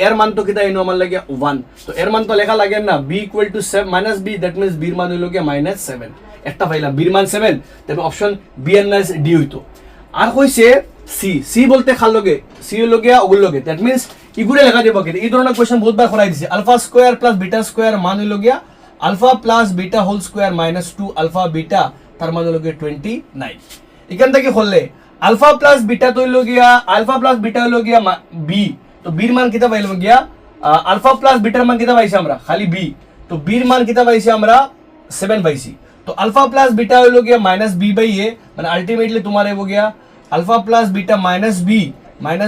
এর মান তো কিটা ইনো আমার লাগে 1 তো এর মান তো লেখা লাগে না b equal to 7 -b that means b এর মান হইলো কি -7 একটা পাইলাম b এর মান 7 তবে অপশন বি এর নাইস ডি হইতো আর কইছে সি বলতে খাল লগে সি হইলো কি ওগুল লগে দ্যাট মিন্স ইগুরে লেখা দেব কি এই ধরনের কোশ্চেন বহুতবার করাই দিছি alpha square plus beta square মান হইলো কি alpha plus beta whole square -2 alpha beta তার মান হলো কি 29 এখান থেকে হলে আলফা প্লাস বিটা তো হইলো গিয়া আলফা প্লাস বিটা হইলো গিয়া বি তো বি এর মান কিটা পাইলাম গিয়া আলফা প্লাস বিটার মান কিটা পাইছি আমরা খালি বি তো বি এর মান কিটা পাইছি আমরা 7 পাইছি তো আলফা প্লাস বিটা হইলো গিয়া -b/a মানে আলটিমেটলি তোমার হইব গিয়া alpha plus beta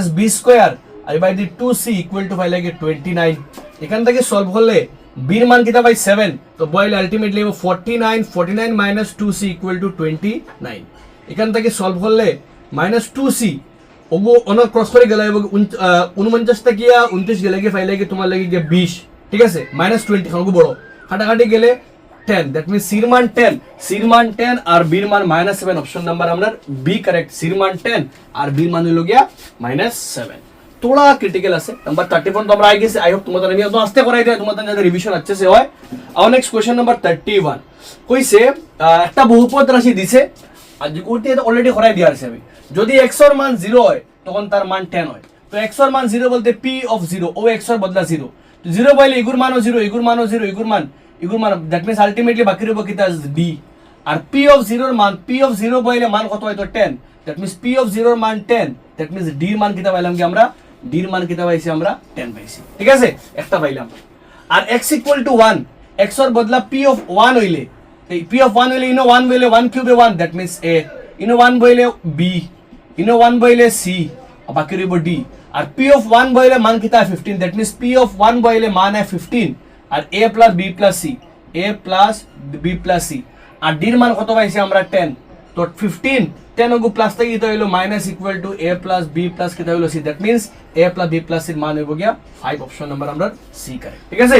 -b square আর by the 2c equal to পাইলে গিয়া 29 এখান থেকে সলভ করলে b এর মান কিটা পাই 7 তো বইলে আলটিমেটলি হইব 49 2c ইকুয়াল টু 29 এখান থেকে সলভ করলে -2c ওগো অন ক্রস করে গেলে 49 টা গিয়া 29 গেলে গিয়ে পাইলে গিয়ে তোমার লাগে গিয়া 20 ঠিক আছে -20 খানকু বড় কাটাকাটি গেলে 10 দ্যাট মিন্স সির মান 10 আর বির মান -7 অপশন নাম্বার আমরা বি কারেক্ট সির মান 10 আর বির মান হলো গিয়া -7 थोड़ा क्रिटिकल আছে नंबर 31 তো আমরা আই গেছে আই হোপ তোমাদের আমি তো আস্তে করাই দেয় তোমাদের যাতে রিভিশন अच्छे से হয় আর নেক্সট কোশ্চেন নাম্বার 31 কইছে একটা বহুপদ রাশি দিছে আর যেটি এটা অলরেডি করাই দিয়া আছে আমি যদি x এর মান 0 হয় তখন তার মান 10 হয় তো x এর মান 0 বলতে p অফ 0 ও x এর বদলা 0 তো 0 বলে ইগুর মানও 0 ইগুর মানও 0 ইগুর মান দ্যাট মিন্স আলটিমেটলি বাকি রইব কিতা d আর p অফ 0 এর মান p অফ 0 বলে মান কত হয় তো 10 দ্যাট মিন্স p অফ 0 এর মান 10 দ্যাট মিন্স d এর মান কিতা পাইলাম কি আমরা d এর মান কিতা পাইছি আমরা 10 পাইছি ঠিক আছে একটা পাইলাম আর x ইকুয়াল টু 1 x এর বদলা p অফ 1 হইলে এই p অফ 1 হইলে 1 বইলে 1 কিউবে 1 দ্যাট মিন্স a 1 বইলে b 1 বইলে c আর বাকি রইব d আর p অফ 1 বইলে মান কিতা 15 দ্যাট মিন্স p অফ 1 বইলে মান হয় 15 আর a plus b plus c আর d এর মান কত পাইছি আমরা 10 তো 15 10 প্লাস থেকে কিতা হইলো minus equal to a plus b plus কিতা হইলো c that means a plus b plus c এর মান হইব গিয়া 5 অপশন নাম্বার আমরা c কারেক্ট ঠিক আছে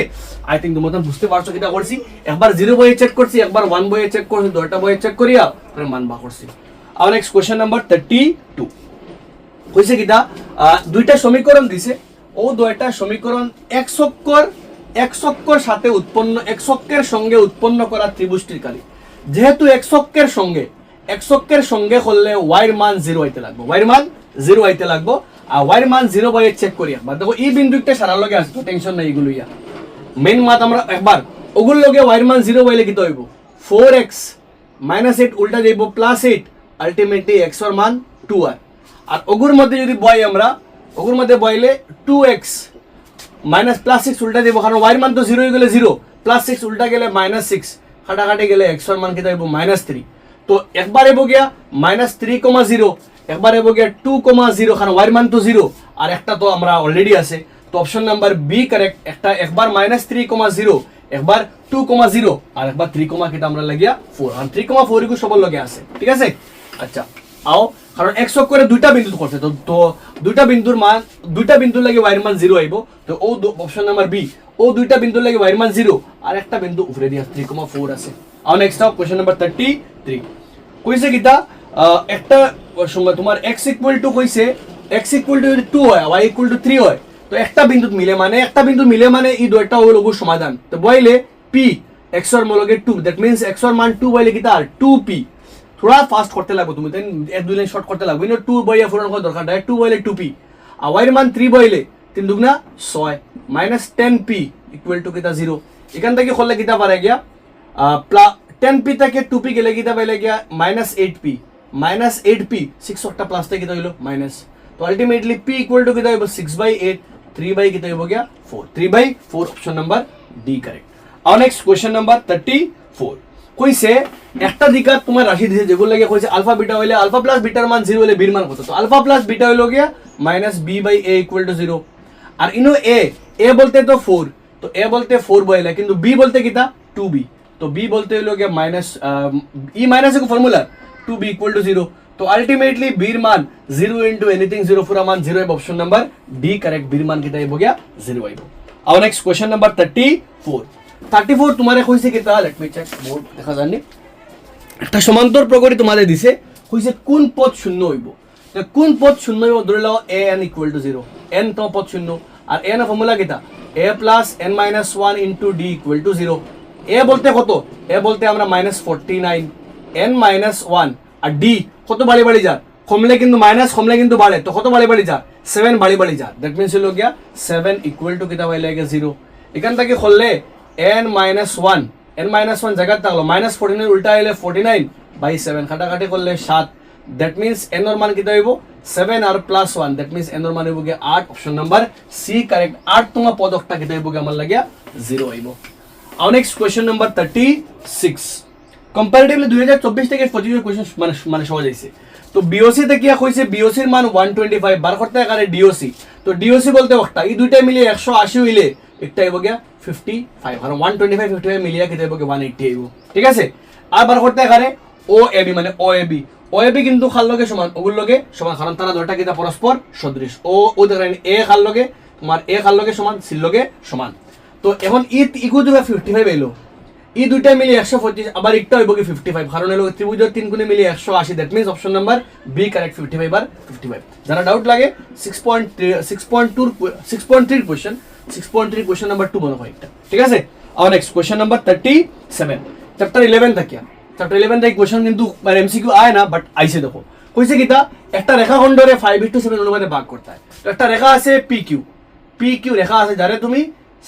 আই থিংক তোমরা বুঝতে পারছো কিটা করছি একবার 0 বইয়ে চেক করছি একবার 1 বইয়ে চেক করছি দুইটা বইয়ে চেক করিয়া পরে মান বা করছি আর নেক্সট কোশ্চেন নাম্বার 32 কইছে কিটা দুইটা সমীকরণ দিছে ও দুইটা সমীকরণ এক ছক্কর সাথে উৎপন্ন এক ছক্কের সঙ্গে উৎপন্ন করা ত্রিভুজটির কালি যেহেতু এক ছক্কের সঙ্গে করলে y এর মান 0 হইতে লাগবে y এর মান 0 হইতে লাগবে আর y এর মান 0 বইয়ে চেক করিয়া বা দেখো এই বিন্দুটা সারা লগে আছে তো টেনশন নাই এগুলো ইয়া মেইন মাত আমরা একবার ওগুলো লগে y এর মান 0 বইলে কি হইব 4x -8 উল্টা যাইব +8 আলটিমেটলি x এর মান 2r আর ওগুর মধ্যে যদি বয় আমরা ওগুর মধ্যে বইলে 2x -+6 উল্টা দেব কারণ y এর মান তো 0 হয়ে গেলে 0 +6 উল্টা গেলে -6 কাটাকাটি গেলে x এর মান কি হইব -3 তো একবার এবো গিয়া -3,0 একবার এবো গিয়া 2,0 কারণ y এর মান তো 0 আর একটা তো আমরা অলরেডি আছে তো অপশন নাম্বার বি কারেক্ট একটা একবার -3,0 একবার 2,0 আর একবার 3, কিটা আমরা লাগিয়া 4 আর 3,4 ইকু সবল লগে আছে ঠিক আছে আচ্ছা আও কারণ x করে দুইটা বিন্দু করছে তো দুইটা বিন্দুর মান দুইটা বিন্দুর লাগি y এর মান 0 আইবো তো ও অপশন নাম্বার বি ও দুইটা বিন্দুর লাগি y এর মান 0 আর একটা বিন্দু উপরে দিয়া 3,4 আছে আর নেক্সট কোশ্চেন নাম্বার 33 কইছে কিটা একটা সময় তোমার x ইকুয়াল টু কইছে x ইকুয়াল টু যদি 2 হয় y ইকুয়াল টু 3 হয় তো একটা বিন্দু মিলে মানে এই দুইটা হলো সমাধান তো বইলে p x এর মলগে 2 দ্যাট মিন্স x এর মান 2 বইলে কিটা 2p थोड़ा फास्ट करते लागो তুমি দেন এক দুই লাইন শর্ট করতে লাগবে ইনো 2 বইয়া ফুরন করা দরকার নাই 2 বইলে 2p আর y এর মান 3 বইলে 3 দুগুনা 6 -10p ইকুয়াল টু কিটা 0 এখান থেকে করলে কিটা পারে গিয়া 10p থেকে 2p গেলে কিটা পাইলে গিয়া -8p 6 একটা প্লাস থেকে কিটা হইলো মাইনাস তো আলটিমেটলি p ইকুয়াল টু কিটা হইবো 6/8 3 কিটা হইবো গিয়া 4 3/4 অপশন নাম্বার ডি কারেক্ট আর নেক্সট কোশ্চেন নাম্বার 34 কইছে একটা দিকাত তোমার রাশি দিছে যেগুলো লাগে কইছে আলফা বিটা হইলে আলফা প্লাস বিটার মান 0 হইলে বির মান কত তো আলফা প্লাস বিটা হইলো গিয়া -b/a = 0 আর ইনো a বলতে তো 4 তো a বলতে 4 বইলা কিন্তু b বলতে কিটা 2b তো b বলতে হইলো গিয়া মাইনাস এর ফর্মুলা 2b = 0 তো আলটিমেটলি বির মান 0 ইনটু এনিথিং 0 পুরা মান 0 হবে অপশন নাম্বার ডি কারেক্ট বির মান কিটা হইবো গিয়া 0 হইবো আর নেক্সট কোশ্চেন নাম্বার 34 তোমারে কইছে কিটা লেট মি চেক বোর্ড দেখা জানি একটা সমান্তর প্রকৃতি তোমাদের দিছে কইছে কোন পদ শূন্য হইব তো কোন পদ শূন্য হইব ধরে লাও a n = 0 n তো পদ শূন্য আর n এর ফর্মুলা কিটা a + n - 1 * d = 0 a বলতে কত a বলতে আমরা -49 n - 1 আর d কত বাড়ি যা কমলে কিন্তু মাইনাস কমলে কিন্তু বাড়ে তো কত বাড়ি যা 7 বাড়ি যা দ্যাট মিন্স হলো গিয়া 7 = কিটা পাইলে গিয়া 0 এখান থেকে করলে n - 1 জায়গা থাকলো -49 উল্টা হইলে 49/7 কাটাকাটি করলে 7 দ্যাট মিন্স n এর মান কিটা হইব 7 আর +1 দ্যাট মিন্স n এর মান হইব গিয়া 8 অপশন নাম্বার সি কারেক্ট 8 তোমার পদকটা কিটা হইব গিয়া আমার লাগিয়া 0 হইব আর নেক্সট কোশ্চেন নাম্বার 36 কম্পারেটিভলি 2024 থেকে 25 কোশ্চেন মানে সহজ হইছে তো বিওসি তে কি কইছে বিওসি এর মান 125 বার করতে আকারে ডিওসি তো ডিওসি বলতে একটা এই দুইটা মিলে 180 হইলে একটা হইব গিয়া 55 আর 125 55 মিলিয়া কিটা হইব গিয়া 180 হইব ঠিক আছে আর বার করতে আকারে ওএবি মানে ওএবি কিন্তু খাল লগে সমান ওগুর লগে সমান কারণ তারা দুইটা কিটা পরস্পর সদৃশ ও দেখেন এ খাল লগে তোমার এ খাল লগে সমান সি লগে সমান তো এখন ইকু তুমি 55 এলো, এই দুইটা মিলে 125, আবার একটা হইব কি 55, কারণ হলো ত্রিভুজের 3 গুণে মিলে 180, that means option number B correct, 55 আর 55। যারা ডাউট লাগে 6.3 কোশ্চেন, 6.3 কোশ্চেন নাম্বার 2 মনে হয় একটা, ঠিক আছে। আর নেক্সট কোশ্চেন নাম্বার 37, চ্যাপ্টার 11 থাকিয়া, চ্যাপ্টার 11 থেকে কোশ্চেন কিন্তু এমসিকিউ আয় না, বাট আইসে দেখো কইছে কিটা, একটা রেখাখণ্ডরে 5:7 অনুপাতে ভাগ করতে হয়। তো একটা রেখা আছে PQ রেখা আছে, যারে তুমি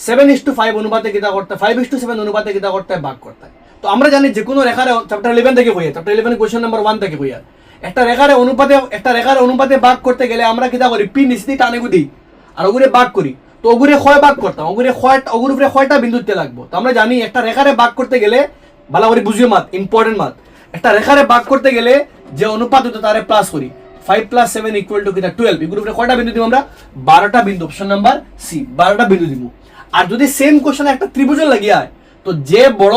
7:5 অনুপাতে কিতা করতে, 5:7 অনুপাতে কিতা করতে ভাগ করতে। তো আমরা জানি যে কোনো রেখার চ্যাপ্টার 11 থেকে কইয়া, চ্যাপ্টার 11 কোশ্চেন নাম্বার 1 থেকে কইয়া, একটা রেখার অনুপাতে ভাগ করতে গেলে আমরা কিতা করি, পি নিচে টানে গুদি আর ওগুরে ভাগ করি। তো ওগুরে ক্ষয় ভাগ করতাম, ওগুরে উপরে ক্ষয়টা বিন্দুতে লাগবো। তো আমরা জানি একটা রেখারে ভাগ করতে গেলে, ভালো করে বুঝিও মাত, ইম্পর্টেন্ট মাত, একটা রেখারে ভাগ করতে গেলে যে অনুপাত হতো তারে প্লাস করি, 5 + 7 = কিতা 12। এগুলোর উপরে কয়টা বিন্দু দিব আমরা, 12টা বিন্দু, অপশন নাম্বার সি, 12টা বিন্দু দিব। আর যদি সেম কোশ্চেন একটা ত্রিভুজের লাগিয়া হয়, তো যে বড়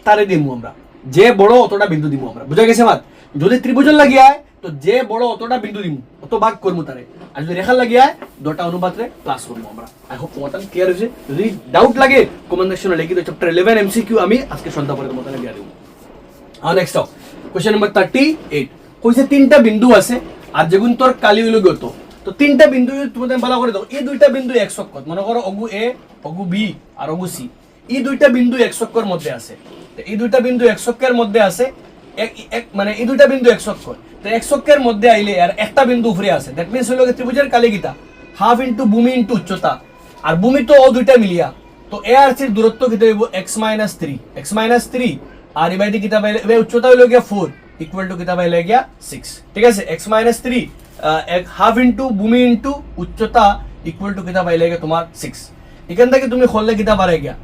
তারে দিব আমরা, যে বড় অতটা বিন্দু দিব আমরা, বুঝা গেছে মাত। যদি ত্রিভুজের লাগিয়া হয়, তো যে বড় অতটা বিন্দু দিব, অত ভাগ করবো তারে। আর যদি রেখা লাগিয়া হয়, দুটা অনুপাতে প্লাস করবো আমরা। আই হোপ তোমার ক্লিয়ার হয়েছে। যদি ডাউট লাগে কমেন্ট সেকশনে লিখে দিও। চ্যাপ্টার 11 এমসিকিউ আমি আজকে সন্ধ্যা পরে তোমাদের দিয়া দেব। আর নেক্সট কোশ্চেন নাম্বার 38, কইছে তিনটা বিন্দু আছে আর যেগুন তোর কালি হইল গত। তো তিনটা বিন্দু তোমাদের ভালো করে দাও, এই দুইটা বিন্দু এক চক্কর, মনে করো অগু এ, অগু বি আর অগু সি, এই দুইটা বিন্দু এক চক্কর মধ্যে আছে। তো এই দুইটা বিন্দু এক চক্কের মধ্যে আছে, মানে এই দুইটা বিন্দু এক চক্কর। তো এক চক্কের মধ্যে আইলে আর একটা বিন্দু উপরে আছে, দ্যাট মিন্স হলো ত্রিভুজের কালি গীতা হাফ ইন্টু ভূমি ইন্টু উচ্চতা, আর ভূমি তো ও দুইটা মিলিয়া। তো এ আর সির দূরত্ব কিতা হইব x-3, আর এবারে কিতা পাইলে উচ্চতা হইলো গিয়া 4 = কিতা পাইলে গিয়া 6, ঠিক আছে। x-3 হাফ ইন্টু ভূমি ইন্টু উচ্চতা = কিতা পাইলে গিয়া তোমার 6। এখান থেকে তুমি করলে কিতা পারে গিয়া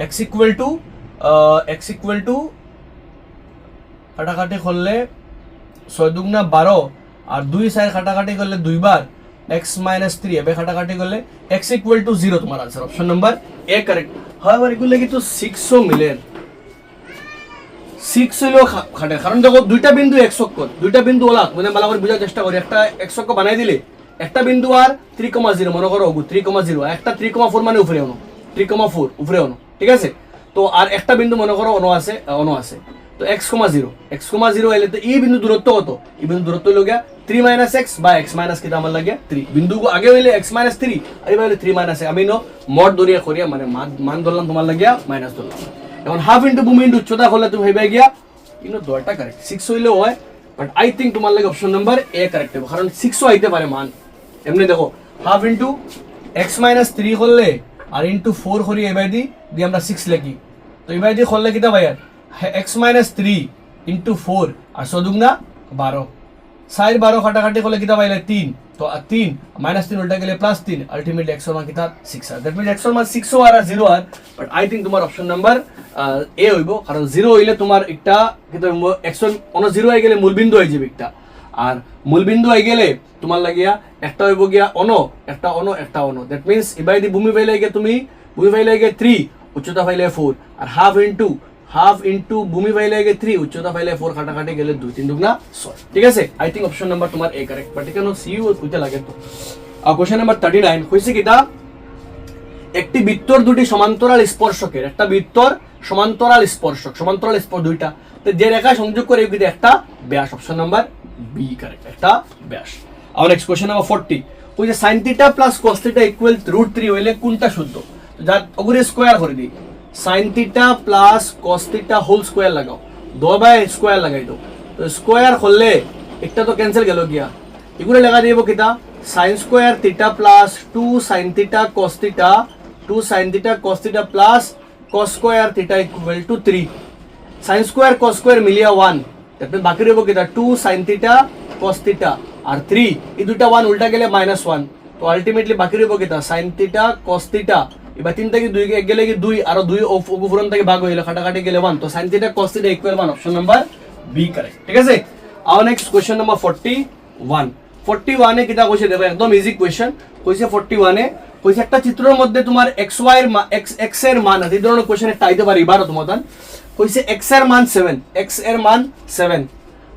x কাটাকাটি করলে 6 দুগুণা 12 আর 2 সাইড কাটাকাটি করলে 2 বার x-3 এবে কাটাকাটি করলে x = 0 তোমার answer, option number A correct. হাওয়ার এগুলো কিন্তু 600 মিলেন, 6 হইলো খাটে, কারণ দেখো দুইটা বিন্দু এক চক্কর, দুইটা বিন্দু ওলা মানে ভালো করে বোঝার চেষ্টা করি। একটা এক চক্কর বানাই দিলে একটা বিন্দু আর 3,0 মনে করো 3,0, একটা 3,4 মানে উপরে অনো, 3,4 উপরে অনো, ঠিক আছে। তো আর একটা বিন্দু মনে করো অনো আছে, তো x,0 এলে তো এই বিন্দু দূরত্ব কত, এই বিন্দু দূরত্ব হইলো গিয়া 3 - x বা x - কিটা আমার লাগে 3, বিন্দু আগে হইলে x-3 আর এবারে 3 - আমি মড দরিয়া করিয়া মানে মান ধরলাম তোমার লাগিয়া মাইনাস ধরলাম। এখন হাফ ইন্টু ভূমি ইন্টু উচ্চতা হলে তুমি ভাইবা গিয়া দরটা কারেক্ট, 6 হইলেও হয়, বাট আই থিঙ্ক তোমার লাগে অপশন নাম্বার এ কারেক্ট হবে, কারণ 6 আইতে পারে মান। এমনি দেখো হাফ ইন্টু x-3 করলে আর ইন্টু 4 করি এবার দিয়ে আমরা 6 লিখি। তো এবার দিয়ে করলে কিতা ভাই x-3 ইন্টু 4 আর 6 দুগুণা 12, 12 কাটাকাটি করলে কিতা পাইলে 3, তো 3 -3 উল্টা গেলে +3, আলটিমেটলি x এর মান কিতা 6 আর, দ্যাট মিন্স x এর মান 6 আর 0 আর, বাট আই থিঙ্ক তোমার অপশন নাম্বার এ হইব, কারণ 0 হইলে তোমার একটা কিতা x এর অন 0 হয়ে গেলে মূলবিন্দু হয়ে যাবে একটা, আর মূলবিন্দু হয়ে গেলে তোমার লাগিয়া একটা হইব গিয়া একটা অনো, দ্যাট মিন্স এবারে দি ভূমি পাইলে গিয়া তুমি ভূমি পাইলে গিয়া 3, উচ্চতা পাইলে 4 আর হাফ ইন্টু ভূমি পাইলে গিয়ে 3, উচ্চতা পাইলে 4, কাটাকাটি গেলে 2, 3 দুগুণা 6, ঠিক আছে। আই থিঙ্ক অপশন নাম্বার তোমার এ কারেক্ট, বাট এখানে সি হইতে লাগে। তো কোশ্চেন নাম্বার 39 কইছে কিটা, একটি বৃত্তর দুটি সমান্তরাল স্পর্শকের, একটা বৃত্তর সমান্তরাল স্পর্শ দুইটা, তো যে রেখা সংযোগ করে কিন্তু একটা ব্যাস, অপশন নাম্বার বি কারেক্ট, একটা ব্যাস। আর নেক্সট কোশ্চেন নাম্বার 40 কইছে sin θ + cos θ = √3 হইলে কোনটা শুদ্ধ। যা ওগুরে স্কয়ার করে দিই, sin θ + cos θ হোল স্কয়ার লাগাও, 2 স্কয়ার লাগাই দাও। তো স্কয়ার করলে একটা তো ক্যান্সেল গেল গিয়া, এগুলো লাগা দিব কিটা sin square θ + 2 sin θ cos θ + cos square θ = 3, sin square cos square মিলিয়া 1, তারপর বাকি রইব কিটা 2 sin θ cos θ আর 3, এই দুটো 1 উল্টা গেলে -1, তো আলটিমেটলি বাকি রইব কিটা sin θ cos θ, এবার 3 থেকে 2 গেলে কি 2 আর 2 উপরন থেকে ভাগ হইলো, কাটাকাটি গেলে 1, তো sin θ cos θ = 1, option number B correct, ঠিক আছে। আর নেক্সট কোশ্চেন নাম্বার 41 এ কিটা কইছে দেখো, একদম ইজি কোশ্চেন কইছে। 41 এ কইছে একটা চিত্রের মধ্যে তোমার x এর মান আছে, এই ধরনের কোশ্চেন একটা আইতে পারে এবারও তোমাদের। কইছে x এর মান 7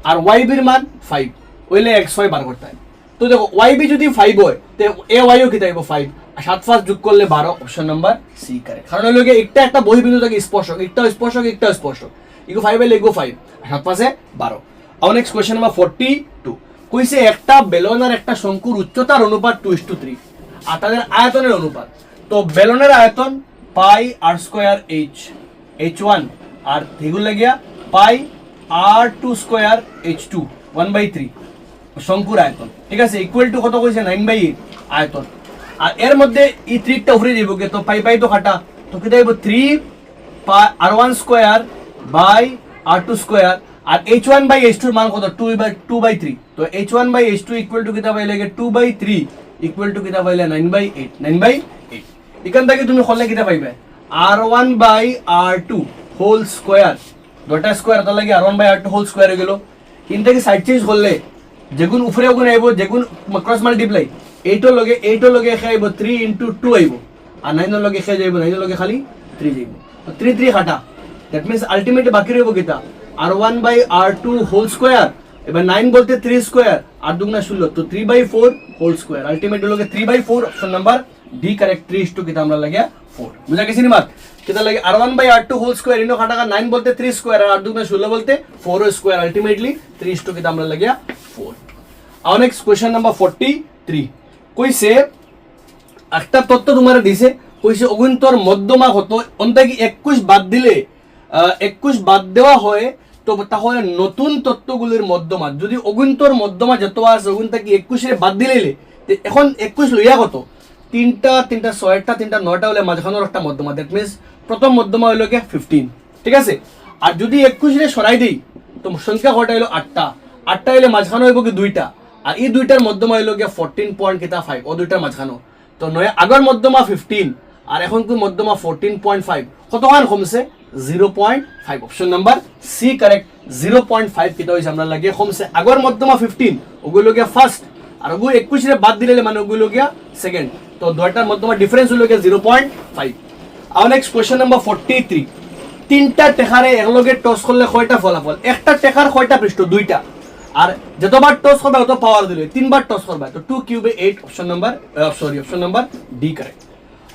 আর y এর মান 5 হইলে x y বার করতে হয়। তো দেখো ওয়াইবি যদি 5 হয় তে এ ওয়াইও কি থাকবে 5, 7 5 যোগ করলে 12, অপশন নাম্বার সি কারেক্ট। কারণ হলো গিয়ে একটা বহির্বিন্দু থাকে স্পর্শক, একটাও স্পর্শক, ইগো 5 এলে ইগো 5, 7 5 12। আর নেক্সট কোশ্চেন নাম্বার 42 কইছে একটা বেলন আর একটা শঙ্কুর উচ্চতার অনুপাত 2:3 আর তাদের আয়তনের অনুপাত। তো বেলনের আয়তন পাই আর স্কয়ার h1 আর এগুলো লাগিয়া পাই r2 স্কয়ার h2 1/3 শঙ্কুর আয়তন, ঠিক আছে, ইকুয়াল টু কত কইছে 9/8 আয়তন। আর এর মধ্যে এই 3 টা উপরে দিব কে, তো পাই তো কাটা, তো কি দেব 3 r1 square by r2 square আর h1/h2 এর মান কত 2/3। তো h1/h2 ইকুয়াল টু কিতা পাইলে 2/3 ইকুয়াল টু কিতা পাইলে 9/8 এখান থেকে তুমি করলে কিতা পাইবে r1/r2 হোল স্কয়ার, দুটা স্কয়ার তার লাগে r1/r2 হোল স্কয়ার হয়ে গেল। ইন থেকে সাইড চেঞ্জ করলে যেগুন উপরে ওগুন আইব, যেগুন ক্রস মাল্টিপ্লাই এইটোর লগে খাইব 3 × 2 আইব আর 9 এর লগে খাই যাইব, 9 এর লগে খালি 3 যাইব, তো 3 কাটা। দ্যাট মিন্স আলটিমেটলি বাকি রইব কিতা r1/r2 হোল স্কয়ার, এবার 9 বলতে 3 স্কয়ার আর দুগুণা 16, তো 3/4 হোল স্কয়ার, আলটিমেটলি লগে 3/4 অপশন নাম্বার ডি কারেক্ট। 3 কিতা আমরা লাগে 4, বুঝা গেছে নি মাত কিতা লাগে r1/r2 হোল স্কয়ার ইনো কাটা 9 বলতে 3 স্কয়ার আর দুগুণা 16 বলতে 4 স্কয়ার, আলটিমেটলি 3 কিতা আমরা লাগে 4। আর নেক্সট কোশ্চেন নাম্বার 43 কইছে একটা তত্ত্ব তোমার দিছে, কইছে অগুন্তর মধ্যমা কত, অন্তকি 21 বাদ দিলে 21 বাদ দেওয়া হয় তো তাহলে নতুন তত্ত্বগুলির মধ্যমা, যদি অগুন্তর মধ্যমা যত আছে অগুন থেকে 21 এর বাদ দিলে এখন 21 লইয়া কত 3টা 6টা 3টা 9টা হলে মাঝখানোর একটা মধ্যমা, দ্যাট মিন্স প্রথম মধ্যমা হইল কে 15, ঠিক আছে। আর যদি 21 রে সরাই দেই তো সংখ্যা কয়টা হইল 8টা হইলে মাঝখানো হইব কি 2টা, আর এই দুইটার মধ্যমা হইল গিয়া 14.5 ও দুইটার মাঝখানো, তো নয় আগর মধ্যমা 15 আর এখন কি মধ্যমা 14.5 কতখান কমছে 0.5, অপশন নাম্বার সি কারেক্ট। 0.5 কিতা হইছে আমরা লাগে কমছে, আগর মধ্যমা 15 ওগুলো গিয়া ফার্স্ট আর ওগু 21 রে বাদ দিলে মানে ওগুলো গিয়া সেকেন্ড, তো দুইটার মধ্যমা ডিফারেন্স হইল গিয়া 0.5। আর নেক্সট কোশ্চেন নাম্বার 43 তিনটা টেকারে একলগে টস করলে কয়টা ফলাফল, একটা টেকার কয়টা পৃষ্ঠ 2টা, আর যতবার টস করবে তত পাওয়ার দিলে 3বার টস করবে, তো 2 কিউবে 8, অপশন নাম্বার ডি কারেক্ট।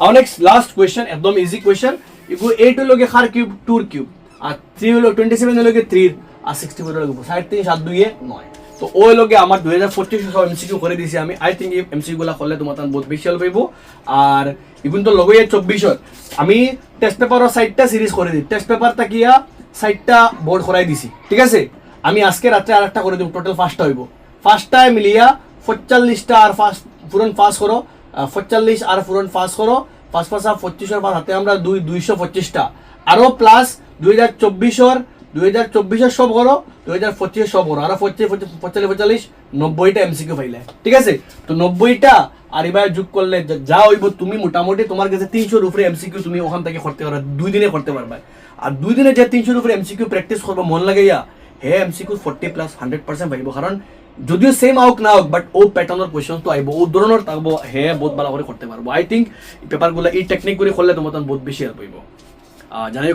আর নেক্সট লাস্ট কোশ্চেন একদম ইজি কোশ্চেন, ইগু 8 হলো গে খার কিউব 2 এর কিউব আর 3 হলো 27 হলো গে 3 আর 64 হলো 7 3 7 2 এ 9। তো ওই লগে আমার 2025 সব এমসিকিউ করে দিছি আমি, আই থিংক এই এমসিকিউ গুলা করলে তোমার বহুত বেশি হেল্প হইব। আর ইগুন তো লগে 24 আমি টেস্ট পেপারের 6টা সিরিজ করে দিই, টেস্ট পেপার তাকিয়া 6টা বোর্ড করাই দিছি, ঠিক আছে। আমি আজকে রাতে আরেকটা করে দেব, টোটাল 5টা হইব, 5টায় মিলিয়া 45টা আর পুরন পাস করো, 45 আর পুরন পাস করো, 5 5 25 এর হাতে আমরা 225টা আরো প্লাস 2024 সব করো, 2025 সব করো, আর 45 90টা এমসিকিউ পাইলে, ঠিক আছে। তো 90টা আর এবার যোগ করলে যা হইব তুমি মোটামুটি তোমার কাছে 300 উপরে এমসিকিউ তুমি ওখান থেকে করতে পারবে, 2 দিনে করতে পারবে। আর 2 দিনে যে 300 উপরে এমসিকিউ প্র্যাকটিস করবো মন লাগাইয়া হে এমসিকিউ 40+ 100% পাইব, কারণ যদিও সেম আউক না হোক বাট ও প্যাটার্নের কোয়েশ্চন তো আইব, ও ধরনের থাকবো, হে বহুত ভালো করে করতে পারবো। আই থিঙ্ক এই পেপারগুলো এই টেকনিকগুলি করলে তোমার বহুত বেশি হেল্প হইব। জানাই